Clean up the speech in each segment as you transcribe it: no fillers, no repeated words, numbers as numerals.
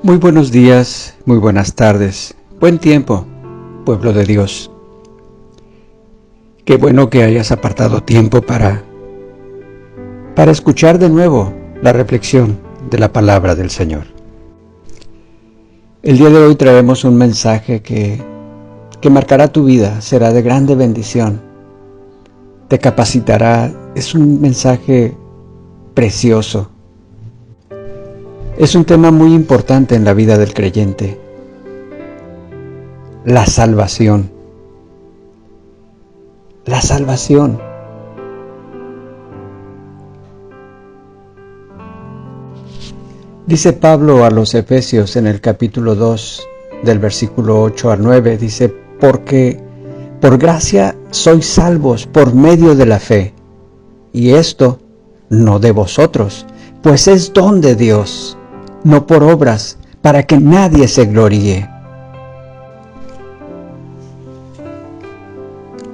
Muy buenos días, muy buenas tardes, buen tiempo, pueblo de Dios. Qué bueno que hayas apartado tiempo para escuchar de nuevo la reflexión de la palabra del Señor. El día de hoy traemos un mensaje que marcará tu vida, será de grande bendición, te capacitará, es un mensaje precioso. Es un tema muy importante en la vida del creyente, la salvación. La salvación. Dice Pablo a los Efesios en el capítulo 2, del versículo 8 al 9, dice, porque por gracia sois salvos por medio de la fe, y esto no de vosotros, pues es don de Dios, no por obras, para que nadie se gloríe.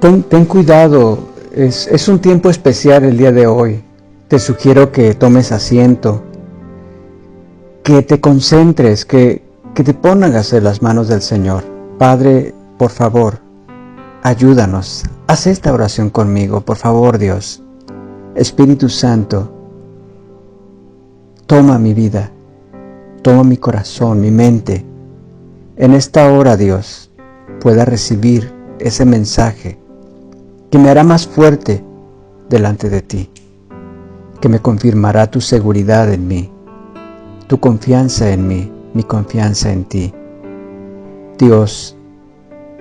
Ten cuidado, es un tiempo especial el día de hoy. Te sugiero que tomes asiento, que te concentres, que te pongas en las manos del Señor. Padre, por favor, ayúdanos. Haz esta oración conmigo, por favor, Dios. Espíritu Santo, toma mi vida, toma mi corazón, mi mente. En esta hora, Dios, pueda recibir ese mensaje que me hará más fuerte delante de ti, que me confirmará tu seguridad en mí, tu confianza en mí, mi confianza en ti. Dios,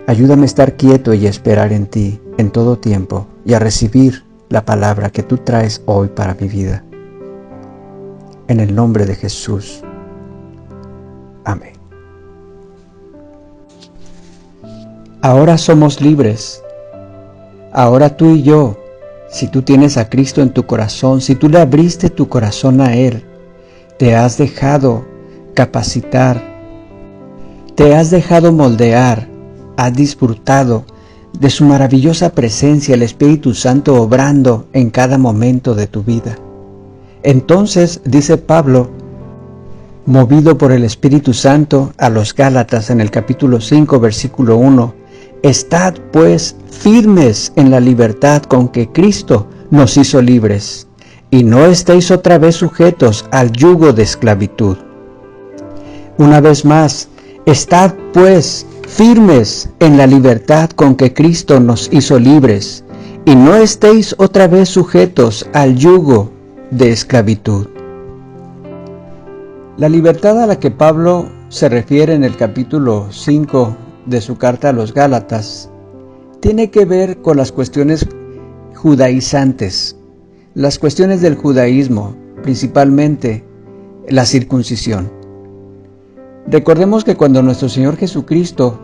ayúdame a estar quieto y esperar en ti en todo tiempo y a recibir la palabra que tú traes hoy para mi vida. En el nombre de Jesús. Amén. Ahora somos libres. Ahora tú y yo, si tú tienes a Cristo en tu corazón, si tú le abriste tu corazón a Él, te has dejado capacitar, te has dejado moldear, has disfrutado de su maravillosa presencia, el Espíritu Santo obrando en cada momento de tu vida. Entonces, dice Pablo, movido por el Espíritu Santo a los Gálatas en el capítulo 5, versículo 1, estad pues firmes en la libertad con que Cristo nos hizo libres, y no estéis otra vez sujetos al yugo de esclavitud. Una vez más, estad pues firmes en la libertad con que Cristo nos hizo libres, y no estéis otra vez sujetos al yugo de esclavitud. La libertad a la que Pablo se refiere en el capítulo 5 de su carta a los Gálatas tiene que ver con las cuestiones judaizantes, las cuestiones del judaísmo, principalmente la circuncisión. Recordemos que cuando nuestro Señor Jesucristo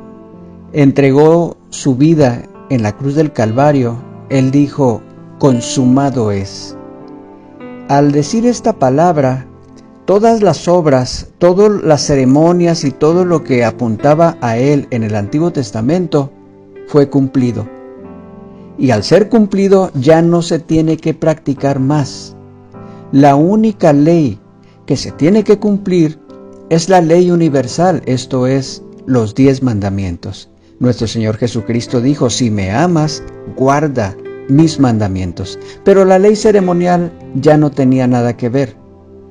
entregó su vida en la cruz del Calvario, Él dijo, consumado es. Al decir esta palabra, todas las obras, todas las ceremonias y todo lo que apuntaba a Él en el Antiguo Testamento fue cumplido. Y al ser cumplido ya no se tiene que practicar más. La única ley que se tiene que cumplir es la ley universal, esto es, los 10 mandamientos. Nuestro Señor Jesucristo dijo, si me amas, guarda mis mandamientos. Pero la ley ceremonial ya no tenía nada que ver.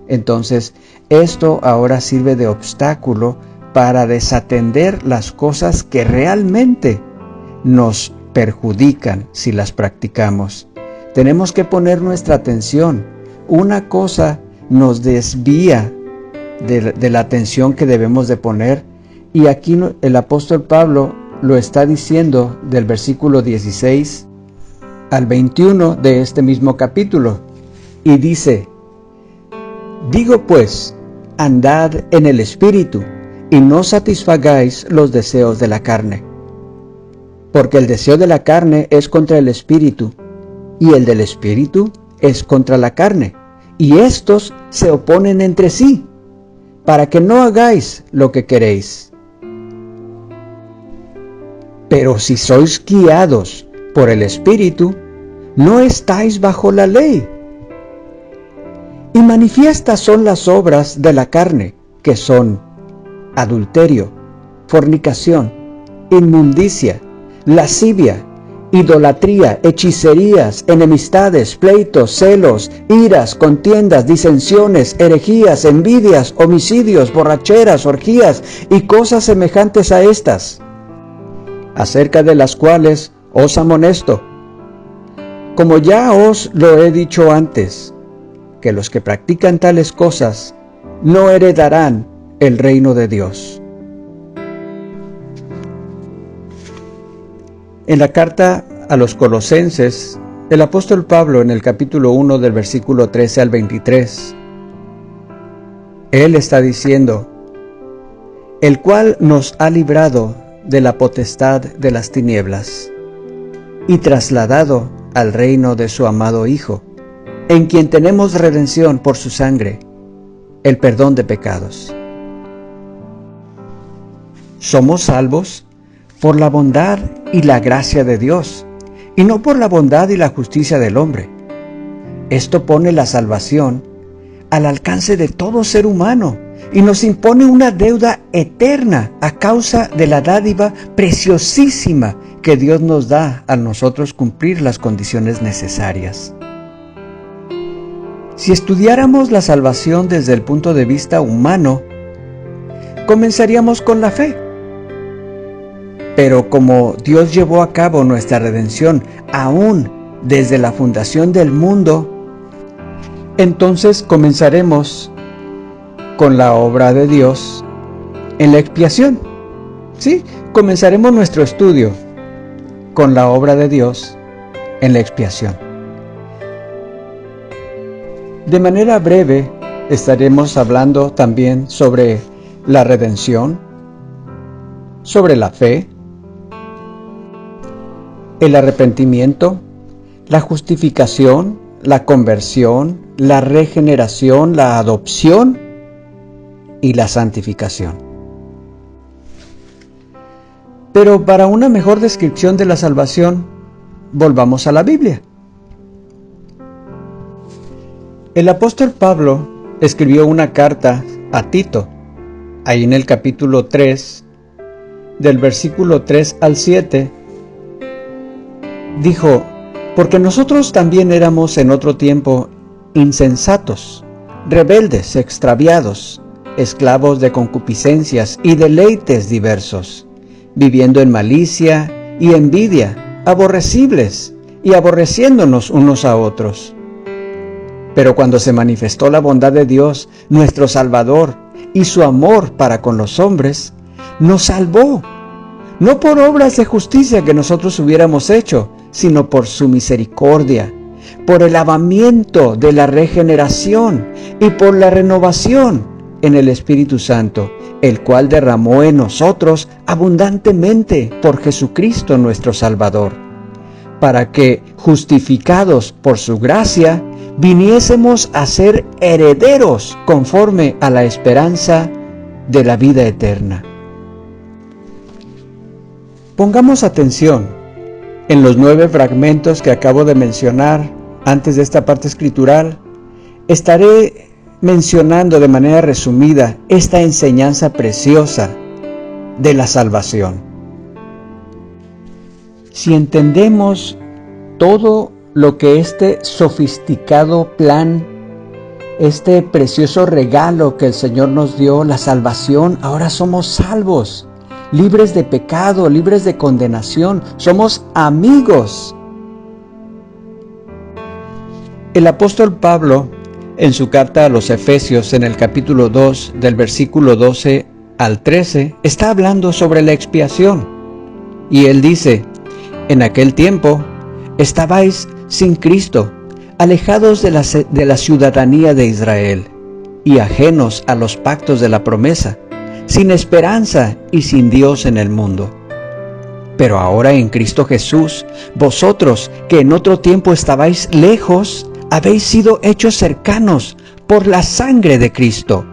Entonces, esto ahora sirve de obstáculo para desatender las cosas que realmente nos perjudican si las practicamos. Tenemos que poner nuestra atención. Una cosa nos desvía de la atención que debemos de poner, y aquí el apóstol Pablo lo está diciendo del versículo 16 al 21 de este mismo capítulo, y dice, digo pues, andad en el Espíritu, y no satisfagáis los deseos de la carne. Porque el deseo de la carne es contra el Espíritu, y el del Espíritu es contra la carne, y estos se oponen entre sí, para que no hagáis lo que queréis. Pero si sois guiados por el Espíritu, no estáis bajo la ley. Y manifiestas son las obras de la carne, que son adulterio, fornicación, inmundicia, lascivia, idolatría, hechicerías, enemistades, pleitos, celos, iras, contiendas, disensiones, herejías, envidias, homicidios, borracheras, orgías y cosas semejantes a estas, acerca de las cuales os amonesto, como ya os lo he dicho antes, que los que practican tales cosas no heredarán el reino de Dios. En la carta a los Colosenses, el apóstol Pablo, en el capítulo 1 del versículo 13 al 23, él está diciendo: el cual nos ha librado de la potestad de las tinieblas y trasladado al reino de su amado Hijo, en quien tenemos redención por su sangre, el perdón de pecados. Somos salvos por la bondad y la gracia de Dios, y no por la bondad y la justicia del hombre. Esto pone la salvación al alcance de todo ser humano y nos impone una deuda eterna a causa de la dádiva preciosísima que Dios nos da a nosotros cumplir las condiciones necesarias. Si estudiáramos la salvación desde el punto de vista humano, comenzaríamos con la fe. Pero como Dios llevó a cabo nuestra redención aún desde la fundación del mundo, entonces comenzaremos con la obra de Dios en la expiación. Sí, comenzaremos nuestro estudio con la obra de Dios en la expiación. De manera breve estaremos hablando también sobre la redención, sobre la fe, el arrepentimiento, la justificación, la conversión, la regeneración, la adopción y la santificación. Pero para una mejor descripción de la salvación, volvamos a la Biblia. El apóstol Pablo escribió una carta a Tito, ahí en el capítulo 3, del versículo 3 al 7, dijo: porque nosotros también éramos en otro tiempo insensatos, rebeldes, extraviados, esclavos de concupiscencias y deleites diversos, viviendo en malicia y envidia, aborrecibles y aborreciéndonos unos a otros. Pero cuando se manifestó la bondad de Dios, nuestro Salvador, y su amor para con los hombres, nos salvó, no por obras de justicia que nosotros hubiéramos hecho, sino por su misericordia, por el lavamiento de la regeneración y por la renovación en el Espíritu Santo, el cual derramó en nosotros abundantemente por Jesucristo nuestro Salvador, para que, justificados por su gracia, viniésemos a ser herederos conforme a la esperanza de la vida eterna. Pongamos atención en los 9 fragmentos que acabo de mencionar antes de esta parte escritural. Estaré mencionando de manera resumida esta enseñanza preciosa de la salvación. Si entendemos todo lo que este sofisticado plan, este precioso regalo que el Señor nos dio, la salvación, ahora somos salvos, libres de pecado, libres de condenación, somos amigos. El apóstol Pablo, en su carta a los Efesios, en el capítulo 2, del versículo 12 al 13, está hablando sobre la expiación. Y él dice: en aquel tiempo estabais sin Cristo, alejados de la ciudadanía de Israel, y ajenos a los pactos de la promesa, sin esperanza y sin Dios en el mundo. Pero ahora en Cristo Jesús, vosotros que en otro tiempo estabais lejos, habéis sido hechos cercanos por la sangre de Cristo.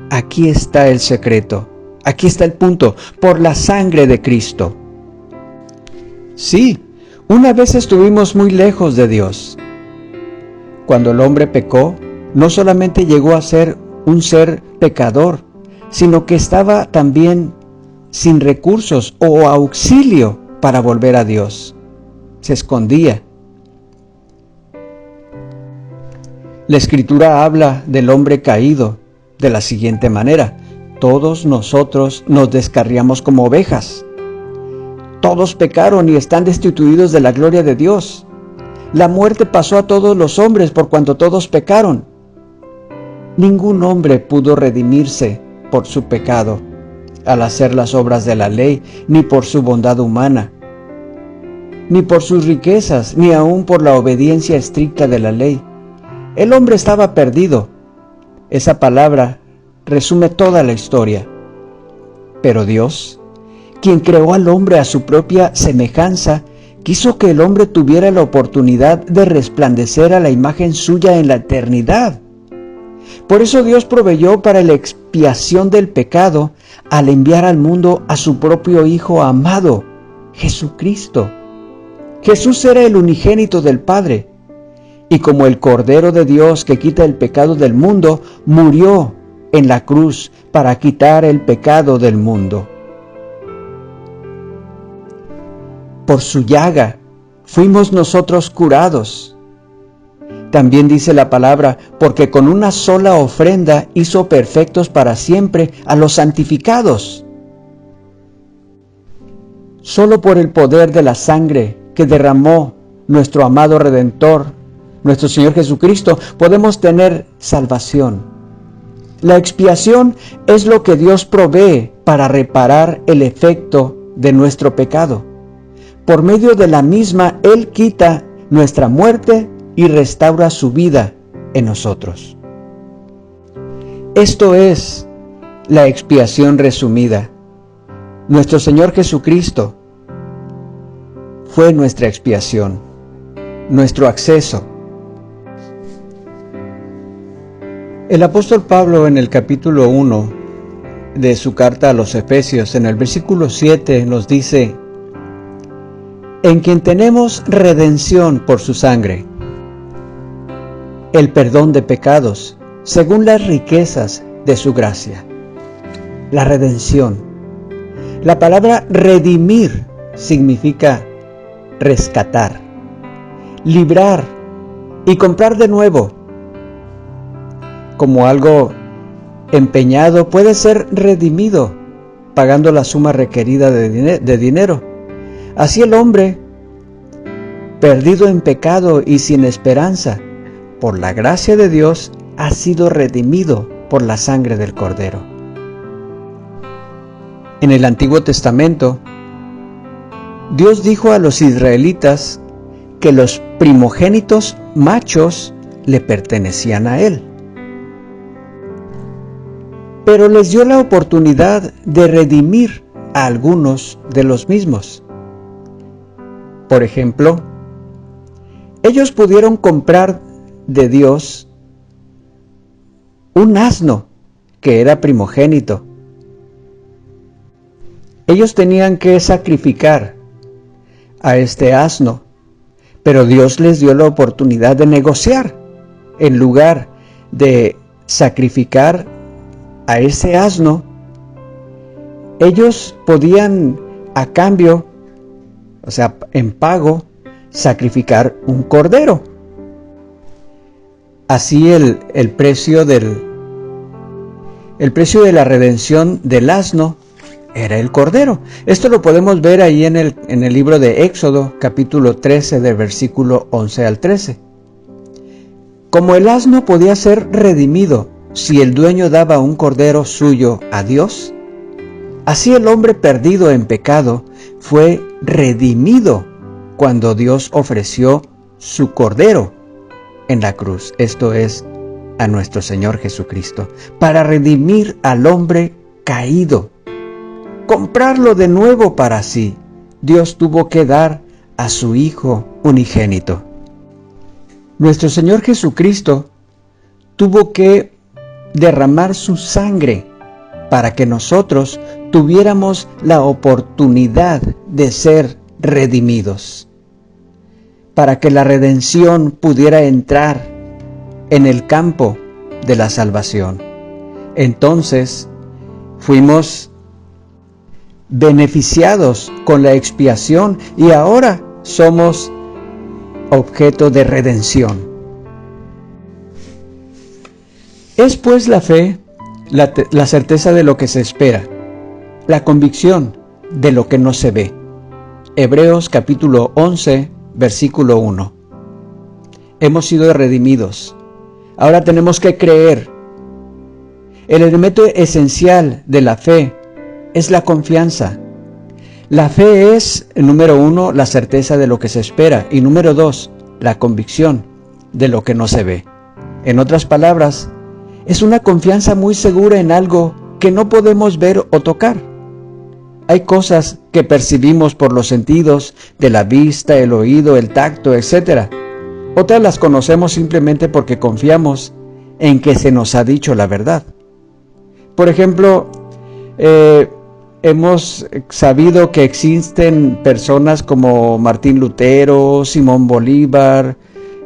Aquí está el secreto, aquí está el punto: por la sangre de Cristo. Sí, una vez estuvimos muy lejos de Dios. Cuando el hombre pecó, no solamente llegó a ser un ser pecador, sino que estaba también sin recursos o auxilio para volver a Dios. Se escondía. La Escritura habla del hombre caído de la siguiente manera: todos nosotros nos descarriamos como ovejas. Todos pecaron y están destituidos de la gloria de Dios. La muerte pasó a todos los hombres por cuanto todos pecaron. Ningún hombre pudo redimirse por su pecado al hacer las obras de la ley, ni por su bondad humana, ni por sus riquezas, ni aun por la obediencia estricta de la ley. El hombre estaba perdido. Esa palabra resume toda la historia. Pero Dios, quien creó al hombre a su propia semejanza, quiso que el hombre tuviera la oportunidad de resplandecer a la imagen suya en la eternidad. Por eso Dios proveyó para la expiación del pecado al enviar al mundo a su propio Hijo amado, Jesucristo. Jesús era el unigénito del Padre, y como el Cordero de Dios que quita el pecado del mundo, murió en la cruz para quitar el pecado del mundo. Por su llaga fuimos nosotros curados. También dice la palabra, porque con una sola ofrenda hizo perfectos para siempre a los santificados. Solo por el poder de la sangre que derramó nuestro amado Redentor, nuestro Señor Jesucristo, podemos tener salvación. La expiación es lo que Dios provee para reparar el efecto de nuestro pecado. Por medio de la misma, Él quita nuestra muerte y restaura su vida en nosotros. Esto es la expiación resumida. Nuestro Señor Jesucristo fue nuestra expiación, nuestro acceso. El apóstol Pablo, en el capítulo 1 de su carta a los Efesios, en el versículo 7, nos dice: en quien tenemos redención por su sangre, el perdón de pecados, según las riquezas de su gracia. La redención. La palabra redimir significa rescatar, librar y comprar de nuevo. Como algo empeñado puede ser redimido pagando la suma requerida de dinero. Así el hombre, perdido en pecado y sin esperanza, por la gracia de Dios, ha sido redimido por la sangre del Cordero. En el Antiguo Testamento, Dios dijo a los israelitas que los primogénitos machos le pertenecían a Él. Pero les dio la oportunidad de redimir a algunos de los mismos. Por ejemplo, ellos pudieron comprar de Dios un asno que era primogénito. Ellos tenían que sacrificar a este asno, pero Dios les dio la oportunidad de negociar. En lugar de sacrificar a ese asno, ellos podían a cambio, o sea, en pago, sacrificar un cordero. Así el precio de la redención del asno era el cordero. Esto lo podemos ver ahí en el libro de Éxodo, capítulo 13, de versículo 11 al 13. Como el asno podía ser redimido si el dueño daba un cordero suyo a Dios, así el hombre perdido en pecado fue redimido cuando Dios ofreció su cordero en la cruz, esto es, a nuestro Señor Jesucristo, para redimir al hombre caído, comprarlo de nuevo para sí. Dios tuvo que dar a su Hijo unigénito. Nuestro Señor Jesucristo tuvo que derramar su sangre para que nosotros tuviéramos la oportunidad de ser redimidos, para que la redención pudiera entrar en el campo de la salvación. Entonces, Fuimos beneficiados con la expiación y ahora somos objeto de redención. Es pues la fe, la certeza de lo que se espera, la convicción de lo que no se ve. Hebreos capítulo 11, versículo 1. Hemos sido redimidos. Ahora tenemos que creer. El elemento esencial de la fe es la confianza. La fe es, número 1, la certeza de lo que se espera y número 2, la convicción de lo que no se ve. En otras palabras, es una confianza muy segura en algo que no podemos ver o tocar. Hay cosas que percibimos por los sentidos de la vista, el oído, el tacto, etc. Otras las conocemos simplemente porque confiamos en que se nos ha dicho la verdad. Por ejemplo, hemos sabido que existen personas como Martín Lutero, Simón Bolívar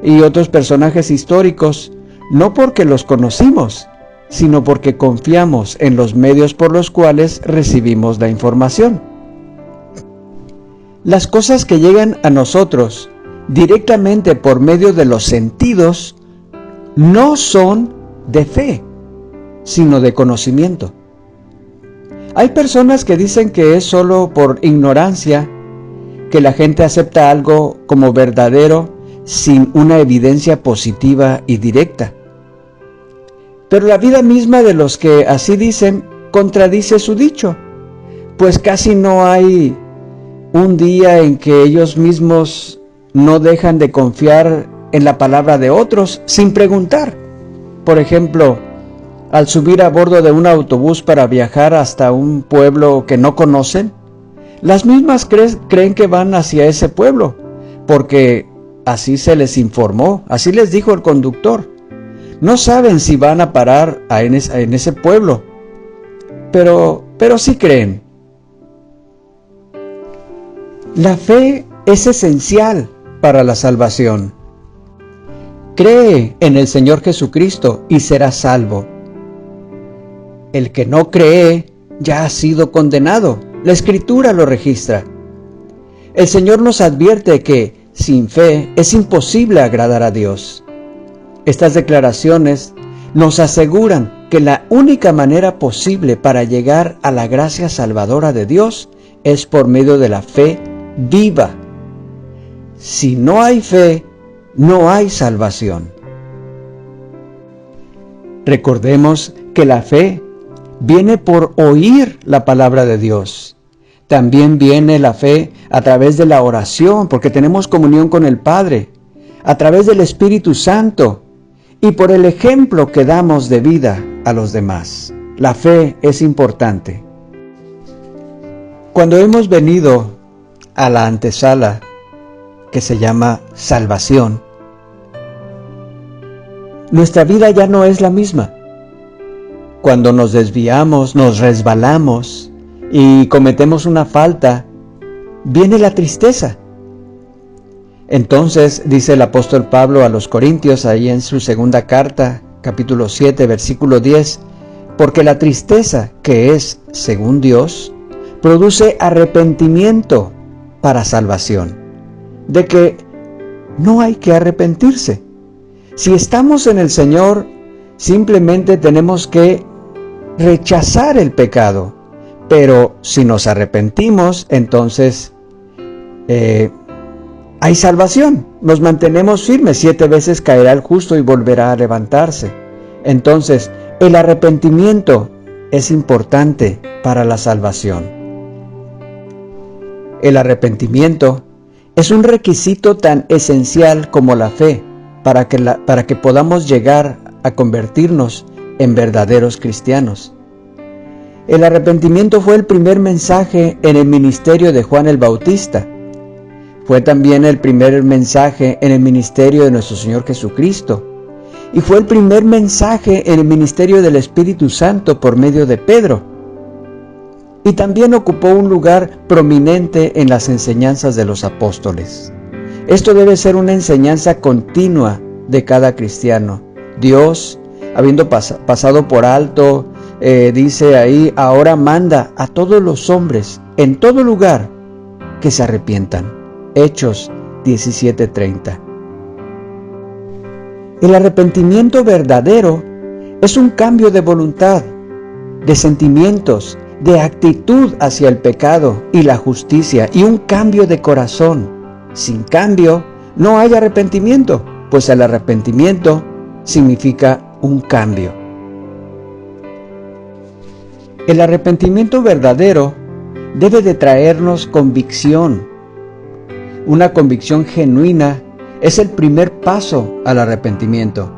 y otros personajes históricos, no porque los conocimos, sino porque confiamos en los medios por los cuales recibimos la información. Las cosas que llegan a nosotros directamente por medio de los sentidos no son de fe, sino de conocimiento. Hay personas que dicen que es solo por ignorancia que la gente acepta algo como verdadero sin una evidencia positiva y directa. Pero la vida misma de los que así dicen contradice su dicho, pues casi no hay un día en que ellos mismos no dejan de confiar en la palabra de otros sin preguntar. Por ejemplo, al subir a bordo de un autobús para viajar hasta un pueblo que no conocen, las mismas creen que van hacia ese pueblo, porque así se les informó, así les dijo el conductor. No saben si van a parar en ese pueblo, pero sí creen. La fe es esencial para la salvación. Cree en el Señor Jesucristo y serás salvo. El que no cree ya ha sido condenado. La Escritura lo registra. El Señor nos advierte que sin fe es imposible agradar a Dios. Estas declaraciones nos aseguran que la única manera posible para llegar a la gracia salvadora de Dios es por medio de la fe viva. Si no hay fe, no hay salvación. Recordemos que la fe viene por oír la palabra de Dios. También viene la fe a través de la oración, porque tenemos comunión con el Padre, a través del Espíritu Santo y por el ejemplo que damos de vida a los demás. La fe es importante. Cuando hemos venido a la antesala que se llama salvación, nuestra vida ya no es la misma. Cuando nos desviamos, nos resbalamos y cometemos una falta, viene la tristeza. Entonces, dice el apóstol Pablo a los Corintios, ahí en su segunda carta, capítulo 7, versículo 10, porque la tristeza, que es según Dios, produce arrepentimiento para salvación, de que no hay que arrepentirse. Si estamos en el Señor, simplemente tenemos que rechazar el pecado, pero si nos arrepentimos, entonces hay salvación, nos mantenemos firmes. 7 veces caerá el justo y volverá a levantarse. Entonces, el arrepentimiento es importante para la salvación. El arrepentimiento es un requisito tan esencial como la fe para que podamos llegar a convertirnos en verdaderos cristianos. El arrepentimiento fue el primer mensaje en el ministerio de Juan el Bautista. Fue también el primer mensaje en el ministerio de nuestro Señor Jesucristo. Y fue el primer mensaje en el ministerio del Espíritu Santo por medio de Pedro. Y también ocupó un lugar prominente en las enseñanzas de los apóstoles. Esto debe ser una enseñanza continua de cada cristiano. Dios, habiendo pasado por alto dice ahí, ahora manda a todos los hombres en todo lugar que se arrepientan. Hechos 17:30. El arrepentimiento verdadero es un cambio de voluntad, de sentimientos, de actitud hacia el pecado y la justicia, y un cambio de corazón. Sin cambio, no hay arrepentimiento, pues el arrepentimiento significa un cambio. El arrepentimiento verdadero debe de traernos convicción. Una convicción genuina es el primer paso al arrepentimiento.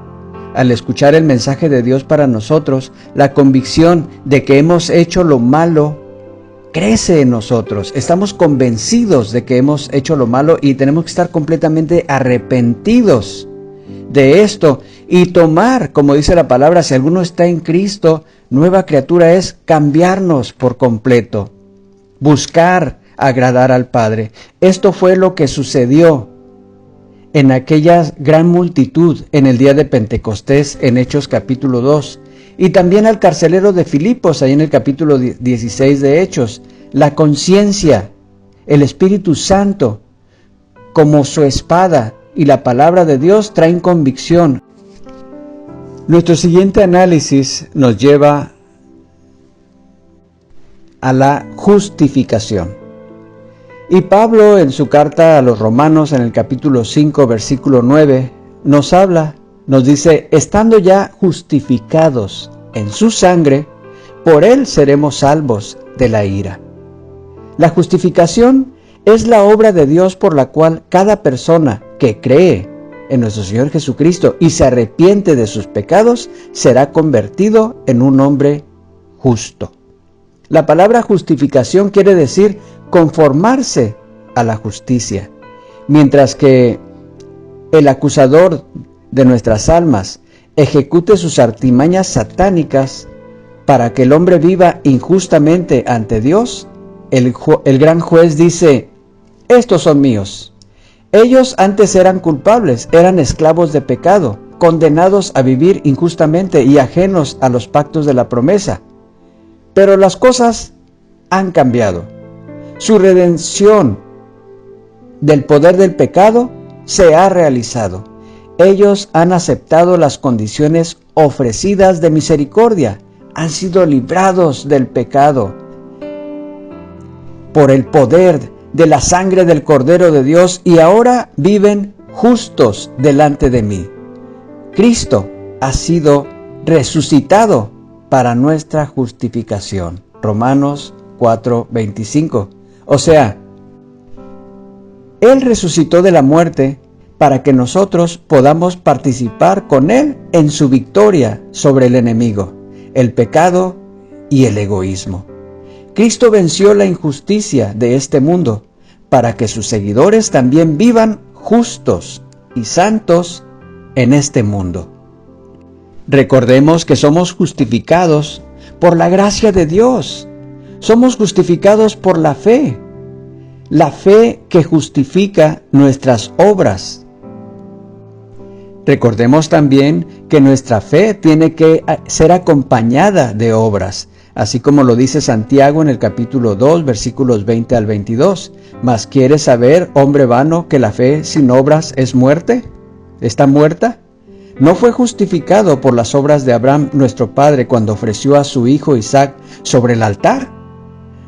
Al escuchar el mensaje de Dios para nosotros, la convicción de que hemos hecho lo malo crece en nosotros. Estamos convencidos de que hemos hecho lo malo y tenemos que estar completamente arrepentidos de esto y tomar, como dice la palabra, si alguno está en Cristo, nueva criatura es cambiarnos por completo, buscar agradar al Padre. Esto fue lo que sucedió en aquella gran multitud en el día de Pentecostés en Hechos capítulo 2, y también al carcelero de Filipos, ahí en el capítulo 16 de Hechos. La conciencia, el Espíritu Santo, como su espada, y la palabra de Dios traen convicción. Nuestro siguiente análisis nos lleva a la justificación. Y Pablo, en su carta a los Romanos, en el capítulo 5, versículo 9, nos dice, estando ya justificados en su sangre, por él seremos salvos de la ira. La justificación es la obra de Dios por la cual cada persona que cree en nuestro Señor Jesucristo y se arrepiente de sus pecados, será convertido en un hombre justo. La palabra justificación quiere decir conformarse a la justicia, mientras que el acusador de nuestras almas ejecute sus artimañas satánicas para que el hombre viva injustamente ante Dios. El gran juez dice, estos son míos. Ellos antes eran culpables, eran esclavos de pecado, condenados a vivir injustamente y ajenos a los pactos de la promesa. Pero las cosas han cambiado. Su redención del poder del pecado se ha realizado. Ellos han aceptado las condiciones ofrecidas de misericordia, han sido librados del pecado por el poder de la sangre del Cordero de Dios y ahora viven justos delante de mí. Cristo ha sido resucitado para nuestra justificación. Romanos 4:25. O sea, Él resucitó de la muerte para que nosotros podamos participar con Él en su victoria sobre el enemigo, el pecado y el egoísmo. Cristo venció la injusticia de este mundo para que sus seguidores también vivan justos y santos en este mundo. Recordemos que somos justificados por la gracia de Dios. Somos justificados por la fe que justifica nuestras obras. Recordemos también que nuestra fe tiene que ser acompañada de obras, así como lo dice Santiago en el capítulo 2, versículos 20 al 22. ¿Mas quieres saber, hombre vano, que la fe sin obras es muerte? ¿Está muerta? ¿No fue justificado por las obras de Abraham, nuestro padre, cuando ofreció a su hijo Isaac sobre el altar?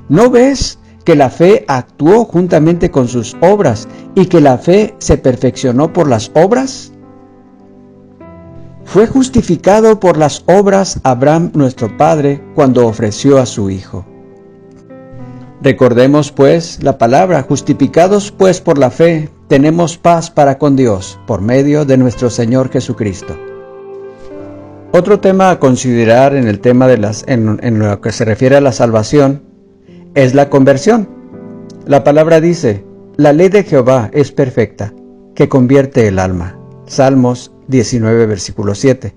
¿No ves que la fe actuó juntamente con sus obras y que la fe se perfeccionó por las obras? Fue justificado por las obras Abraham, nuestro padre, cuando ofreció a su hijo. Recordemos pues la palabra, justificados pues por la fe, tenemos paz para con Dios, por medio de nuestro Señor Jesucristo. Otro tema a considerar en el tema en lo que se refiere a la salvación es la conversión. La palabra dice, la ley de Jehová es perfecta, que convierte el alma. Salmos 19, versículo 7.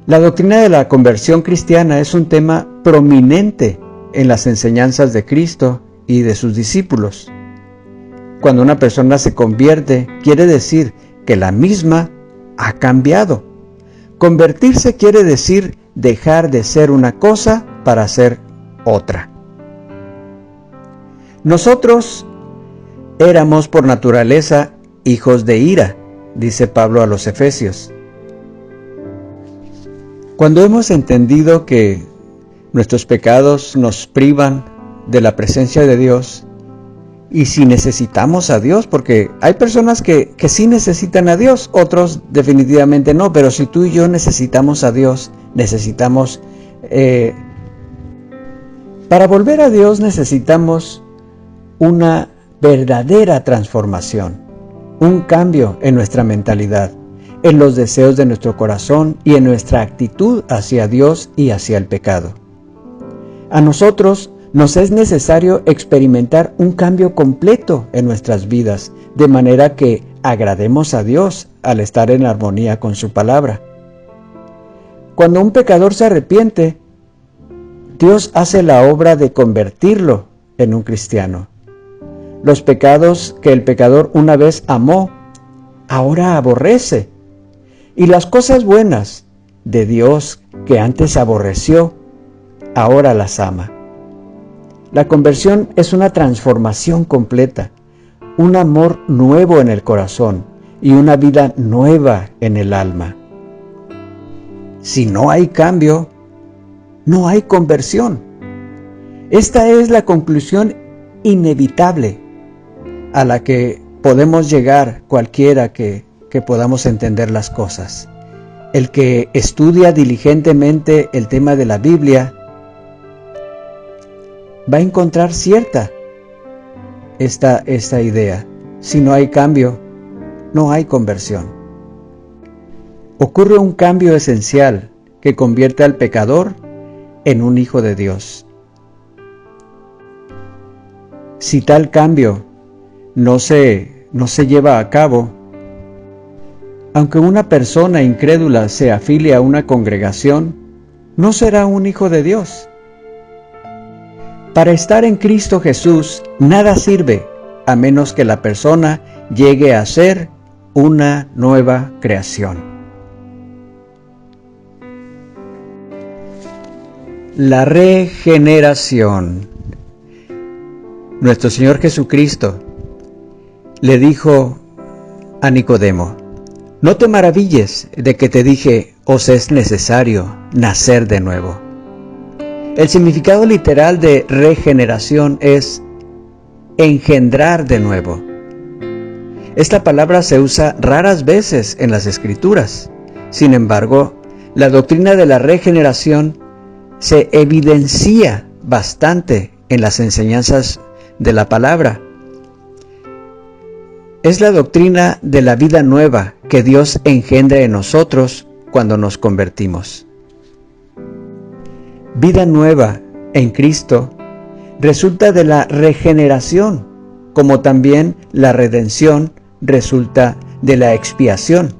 La doctrina de la conversión cristiana es un tema prominente en las enseñanzas de Cristo y de sus discípulos. Cuando una persona se convierte, quiere decir que la misma ha cambiado. Convertirse quiere decir dejar de ser una cosa para ser otra. Nosotros éramos por naturaleza hijos de ira, dice Pablo a los Efesios. Cuando hemos entendido que nuestros pecados nos privan de la presencia de Dios, y si necesitamos a Dios, porque hay personas que sí necesitan a Dios, otros definitivamente no, pero si tú y yo necesitamos a Dios, necesitamos... para volver a Dios necesitamos una verdadera transformación, un cambio en nuestra mentalidad, en los deseos de nuestro corazón y en nuestra actitud hacia Dios y hacia el pecado. A nosotros nos es necesario experimentar un cambio completo en nuestras vidas, de manera que agrademos a Dios al estar en armonía con su palabra. Cuando un pecador se arrepiente, Dios hace la obra de convertirlo en un cristiano. Los pecados que el pecador una vez amó, ahora aborrece. Y las cosas buenas de Dios que antes aborreció, ahora las ama. La conversión es una transformación completa, un amor nuevo en el corazón y una vida nueva en el alma. Si no hay cambio, no hay conversión. Esta es la conclusión inevitable a la que podemos llegar cualquiera que podamos entender las cosas. El que estudia diligentemente el tema de la Biblia va a encontrar cierta esta idea. Si no hay cambio, no hay conversión. Ocurre un cambio esencial que convierte al pecador en un hijo de Dios. Si tal cambio no se lleva a cabo, aunque una persona incrédula se afilie a una congregación, no será un hijo de Dios. Para estar en Cristo Jesús, nada sirve a menos que la persona llegue a ser una nueva creación. La regeneración. Nuestro Señor Jesucristo le dijo a Nicodemo: no te maravilles de que te dije, os es necesario nacer de nuevo. El significado literal de regeneración es engendrar de nuevo. Esta palabra se usa raras veces en las Escrituras. Sin embargo, la doctrina de la regeneración se evidencia bastante en las enseñanzas de la palabra. Es la doctrina de la vida nueva que Dios engendra en nosotros cuando nos convertimos. Vida nueva en Cristo resulta de la regeneración, como también la redención resulta de la expiación,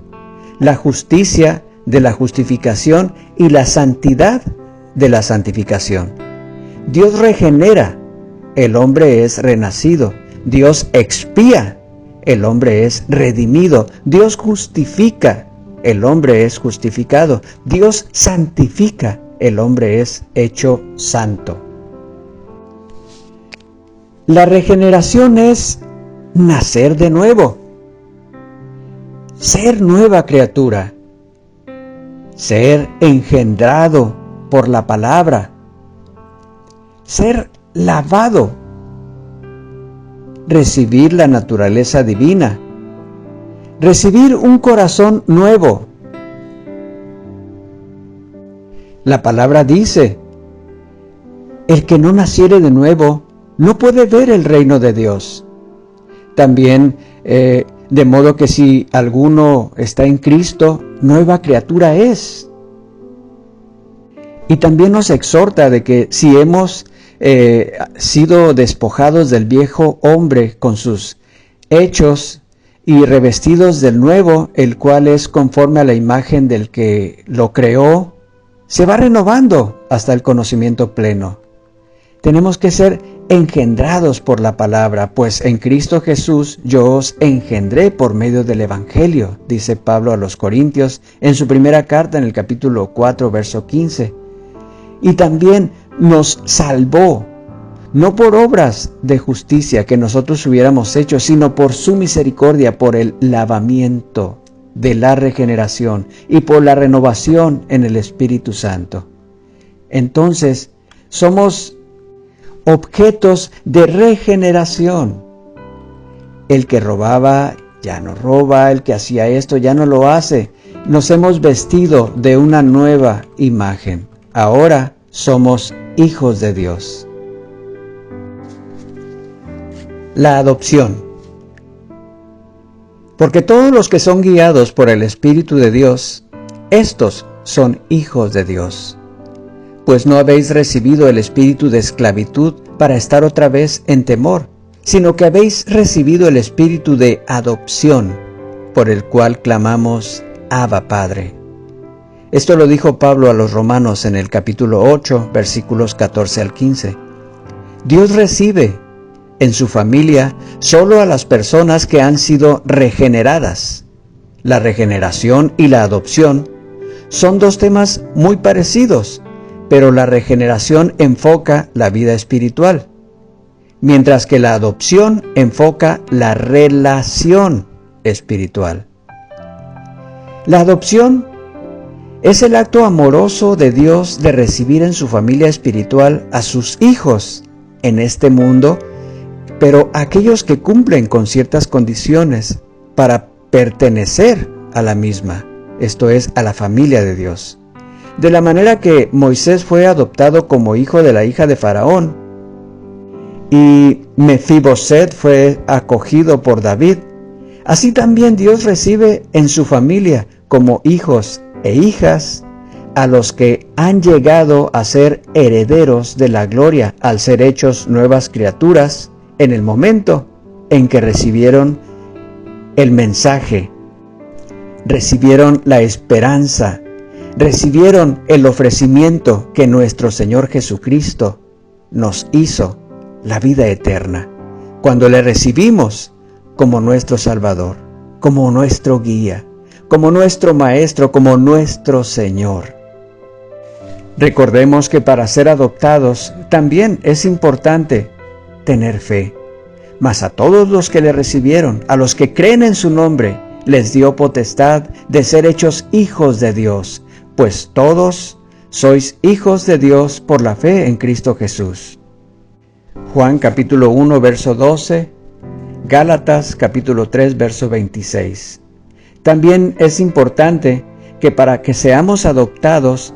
la justicia de la justificación y la santidad de la santificación. Dios regenera, el hombre es renacido. Dios expía, el hombre es redimido. Dios justifica, el hombre es justificado. Dios santifica, el hombre es hecho santo. La regeneración es nacer de nuevo, ser nueva criatura, ser engendrado por la palabra, ser lavado, recibir la naturaleza divina, recibir un corazón nuevo. La palabra dice: el que no naciere de nuevo no puede ver el reino de Dios. También, de modo que si alguno está en Cristo, nueva criatura es. Y también nos exhorta de que si hemos sido despojados del viejo hombre con sus hechos y revestidos del nuevo, el cual es conforme a la imagen del que lo creó, se va renovando hasta el conocimiento pleno. Tenemos que ser engendrados por la palabra, pues en Cristo Jesús yo os engendré por medio del Evangelio, dice Pablo a los Corintios en su primera carta en el capítulo 4, verso 15. Y también nos salvó, no por obras de justicia que nosotros hubiéramos hecho, sino por su misericordia, por el lavamiento de la regeneración y por la renovación en el Espíritu Santo. Entonces, somos objetos de regeneración. El que robaba ya no roba, el que hacía esto ya no lo hace. Nos hemos vestido de una nueva imagen. Ahora somos hijos de Dios. La adopción. Porque todos los que son guiados por el Espíritu de Dios, estos son hijos de Dios. Pues no habéis recibido el espíritu de esclavitud para estar otra vez en temor, sino que habéis recibido el espíritu de adopción, por el cual clamamos, Abba, Padre. Esto lo dijo Pablo a los romanos en el capítulo 8, versículos 14 al 15. Dios recibe en su familia solo a las personas que han sido regeneradas. La regeneración y la adopción son dos temas muy parecidos, pero la regeneración enfoca la vida espiritual, mientras que la adopción enfoca la relación espiritual. La adopción es el acto amoroso de Dios de recibir en su familia espiritual a sus hijos en este mundo, pero aquellos que cumplen con ciertas condiciones para pertenecer a la misma, esto es, a la familia de Dios. De la manera que Moisés fue adoptado como hijo de la hija de Faraón y Mefiboset fue acogido por David, así también Dios recibe en su familia como hijos e hijas a los que han llegado a ser herederos de la gloria al ser hechos nuevas criaturas en el momento en que recibieron el mensaje, recibieron la esperanza, recibieron el ofrecimiento que nuestro Señor Jesucristo nos hizo, la vida eterna, cuando le recibimos como nuestro Salvador, como nuestro guía, como nuestro Maestro, como nuestro Señor. Recordemos que para ser adoptados también es importante tener fe, mas a todos los que le recibieron, a los que creen en su nombre, les dio potestad de ser hechos hijos de Dios, pues todos sois hijos de Dios por la fe en Cristo Jesús. Juan capítulo 1, verso 12, Gálatas capítulo 3, verso 26. También es importante que para que seamos adoptados,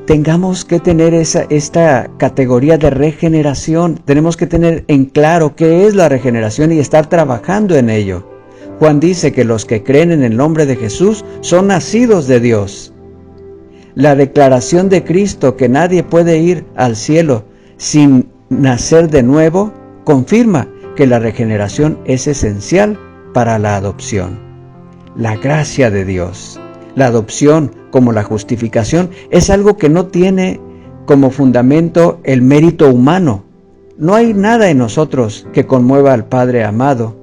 tengamos que tener esta categoría de regeneración. Tenemos que tener en claro qué es la regeneración y estar trabajando en ello. Juan dice que los que creen en el nombre de Jesús son nacidos de Dios. La declaración de Cristo que nadie puede ir al cielo sin nacer de nuevo confirma que la regeneración es esencial para la adopción. La gracia de Dios, la adopción como la justificación, es algo que no tiene como fundamento el mérito humano. No hay nada en nosotros que conmueva al Padre amado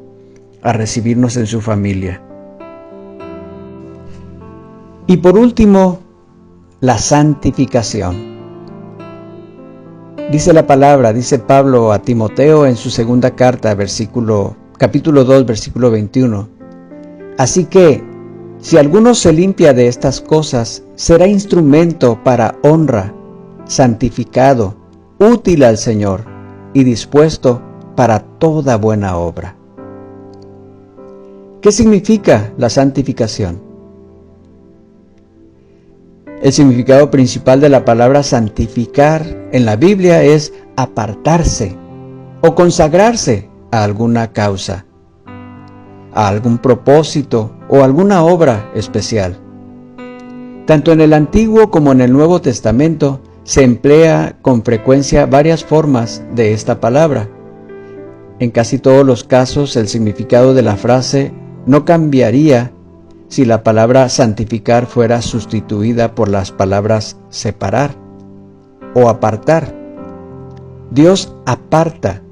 a recibirnos en su familia. Y por último, la santificación. Dice la palabra, dice Pablo a Timoteo en su segunda carta, capítulo 2, versículo 21. Así que, si alguno se limpia de estas cosas, será instrumento para honra, santificado, útil al Señor y dispuesto para toda buena obra. ¿Qué significa la santificación? El significado principal de la palabra santificar en la Biblia es apartarse o consagrarse a alguna causa, a algún propósito o alguna obra especial. Tanto en el Antiguo como en el Nuevo Testamento se emplea con frecuencia varias formas de esta palabra. En casi todos los casos el significado de la frase no cambiaría si la palabra santificar fuera sustituida por las palabras separar o apartar. Dios aparta,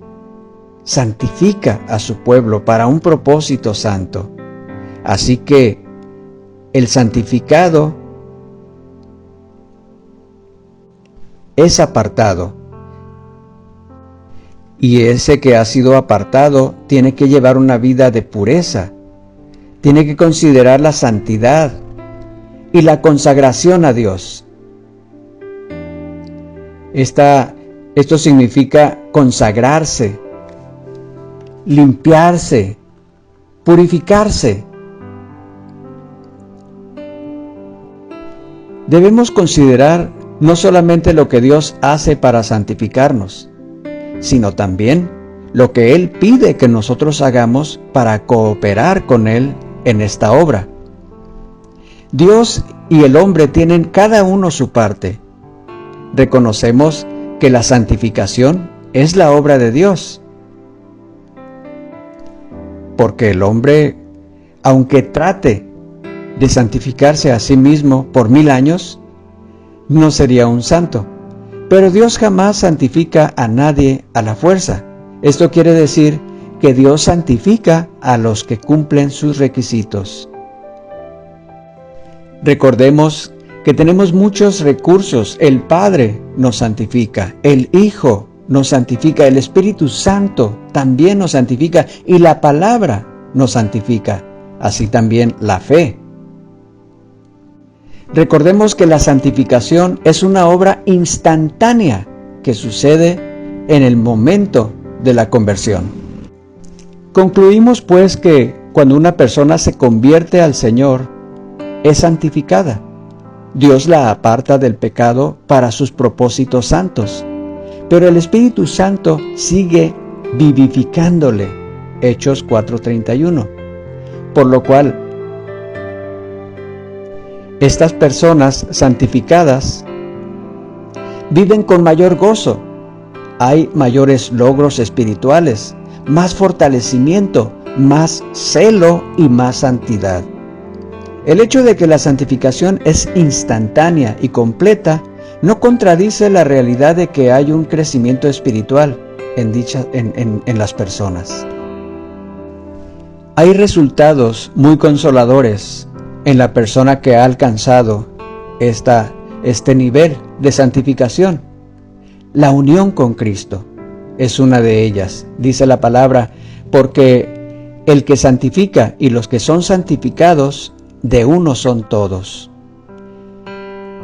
santifica a su pueblo para un propósito santo. Así que el santificado es apartado. Y ese que ha sido apartado tiene que llevar una vida de pureza. Tiene que considerar la santidad y la consagración a Dios. Esto significa consagrarse, limpiarse, purificarse. Debemos considerar no solamente lo que Dios hace para santificarnos, sino también lo que Él pide que nosotros hagamos para cooperar con Él en esta obra. Dios y el hombre tienen cada uno su parte. Reconocemos que la santificación es la obra de Dios, porque el hombre, aunque trate de santificarse a sí mismo por 1000 años, no sería un santo. Pero Dios jamás santifica a nadie a la fuerza. Esto quiere decir que Dios santifica a los que cumplen sus requisitos. Recordemos que tenemos muchos recursos. El Padre nos santifica, el Hijo nos santifica, el Espíritu Santo también nos santifica y la palabra nos santifica, así también la fe. Recordemos que la santificación es una obra instantánea que sucede en el momento de la conversión. Concluimos pues que cuando una persona se convierte al Señor, es santificada. Dios la aparta del pecado para sus propósitos santos, pero el Espíritu Santo sigue vivificándole. Hechos 4:31. Por lo cual, estas personas santificadas viven con mayor gozo. Hay mayores logros espirituales, más fortalecimiento, más celo y más santidad. El hecho de que la santificación es instantánea y completa no contradice la realidad de que hay un crecimiento espiritual en las personas. Hay resultados muy consoladores en la persona que ha alcanzado este nivel de santificación. La unión con Cristo es una de ellas. Dice la palabra, porque el que santifica y los que son santificados, de uno son todos.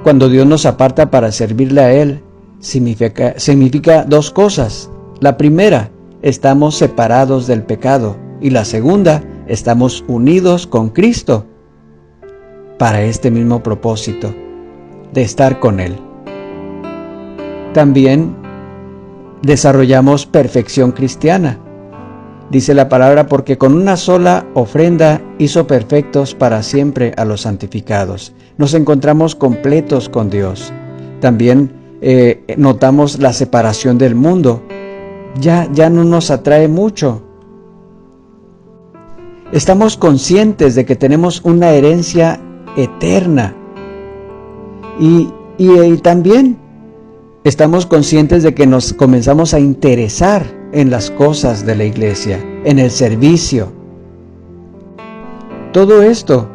Cuando Dios nos aparta para servirle a Él, significa dos cosas. La primera, estamos separados del pecado. Y la segunda, estamos unidos con Cristo para este mismo propósito, de estar con Él. También desarrollamos perfección cristiana. Dice la palabra, porque con una sola ofrenda hizo perfectos para siempre a los santificados. Nos encontramos completos con Dios. También notamos la separación del mundo. Ya no nos atrae mucho. Estamos conscientes de que tenemos una herencia eterna. Y también estamos conscientes de que nos comenzamos a interesar en las cosas de la iglesia, en el servicio. Todo esto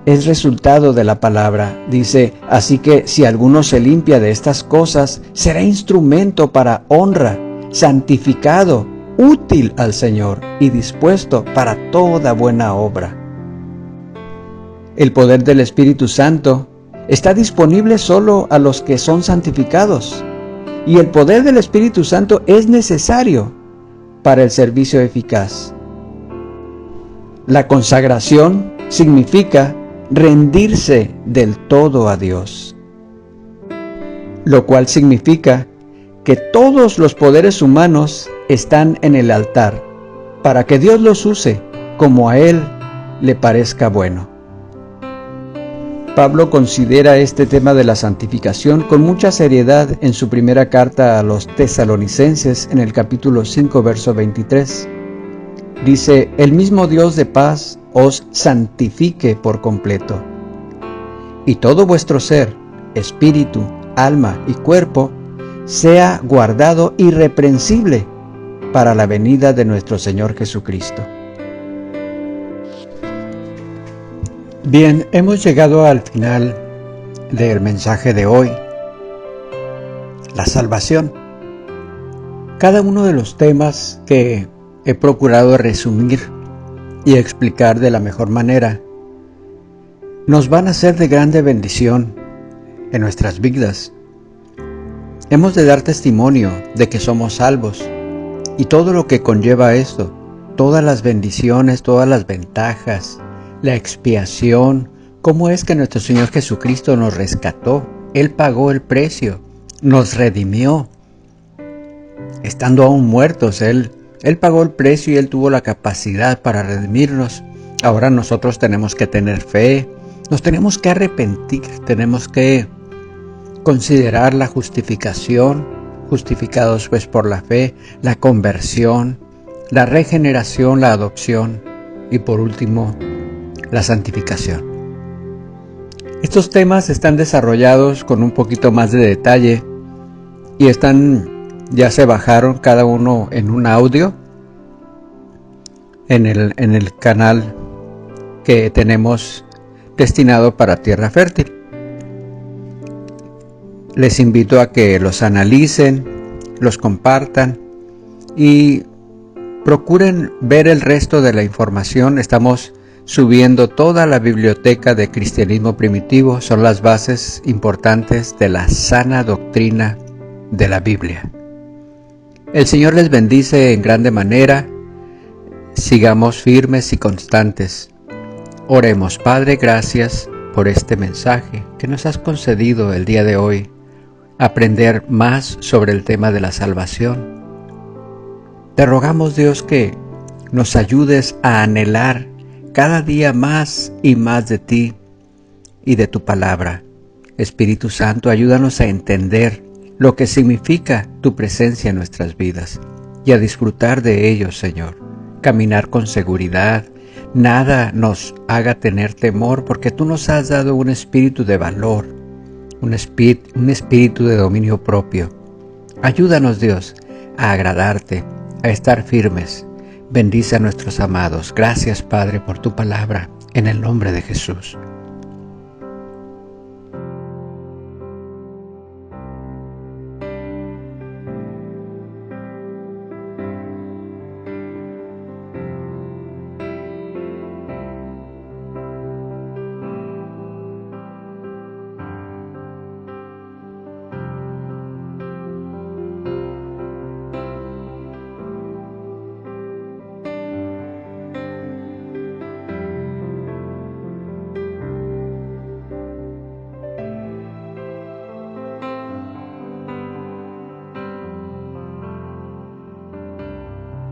es resultado de la palabra. Dice, así que si alguno se limpia de estas cosas, será instrumento para honra, santificado, útil al Señor y dispuesto para toda buena obra. El poder del Espíritu Santo está disponible solo a los que son santificados. Y el poder del Espíritu Santo es necesario para el servicio eficaz. La consagración significa rendirse del todo a Dios, lo cual significa que todos los poderes humanos están en el altar para que Dios los use como a Él le parezca bueno. Pablo considera este tema de la santificación con mucha seriedad en su primera carta a los Tesalonicenses en el capítulo 5, verso 23. Dice, el mismo Dios de paz os santifique por completo, y todo vuestro ser, espíritu, alma y cuerpo, sea guardado irreprensible para la venida de nuestro Señor Jesucristo. Bien, hemos llegado al final del mensaje de hoy, la salvación. Cada uno de los temas que he procurado resumir y explicar de la mejor manera nos van a ser de grande bendición en nuestras vidas. Hemos de dar testimonio de que somos salvos y todo lo que conlleva esto, todas las bendiciones, todas las ventajas, la expiación, cómo es que nuestro Señor Jesucristo nos rescató. Él pagó el precio, nos redimió. Estando aún muertos, Él pagó el precio y Él tuvo la capacidad para redimirnos. Ahora nosotros tenemos que tener fe, nos tenemos que arrepentir, tenemos que considerar la justificación, justificados pues por la fe, la conversión, la regeneración, la adopción y por último, la santificación. Estos temas están desarrollados con un poquito más de detalle y ya se bajaron cada uno en un audio en el canal que tenemos destinado para Tierra Fértil. Les invito a que los analicen, los compartan y procuren ver el resto de la información. Estamos subiendo toda la biblioteca de cristianismo primitivo. Son las bases importantes de la sana doctrina de la Biblia. El Señor les bendice en grande manera. Sigamos firmes y constantes. Oremos. Padre, gracias por este mensaje que nos has concedido el día de hoy. Aprender más sobre el tema de la salvación. Te rogamos, Dios, que nos ayudes a anhelar cada día más y más de ti y de tu palabra. Espíritu Santo, ayúdanos a entender lo que significa tu presencia en nuestras vidas y a disfrutar de ello, Señor. Caminar con seguridad, nada nos haga tener temor, porque tú nos has dado un espíritu de valor, un espíritu de dominio propio. Ayúdanos, Dios, a agradarte, a estar firmes. Bendice a nuestros amados. Gracias, Padre, por tu palabra, en el nombre de Jesús.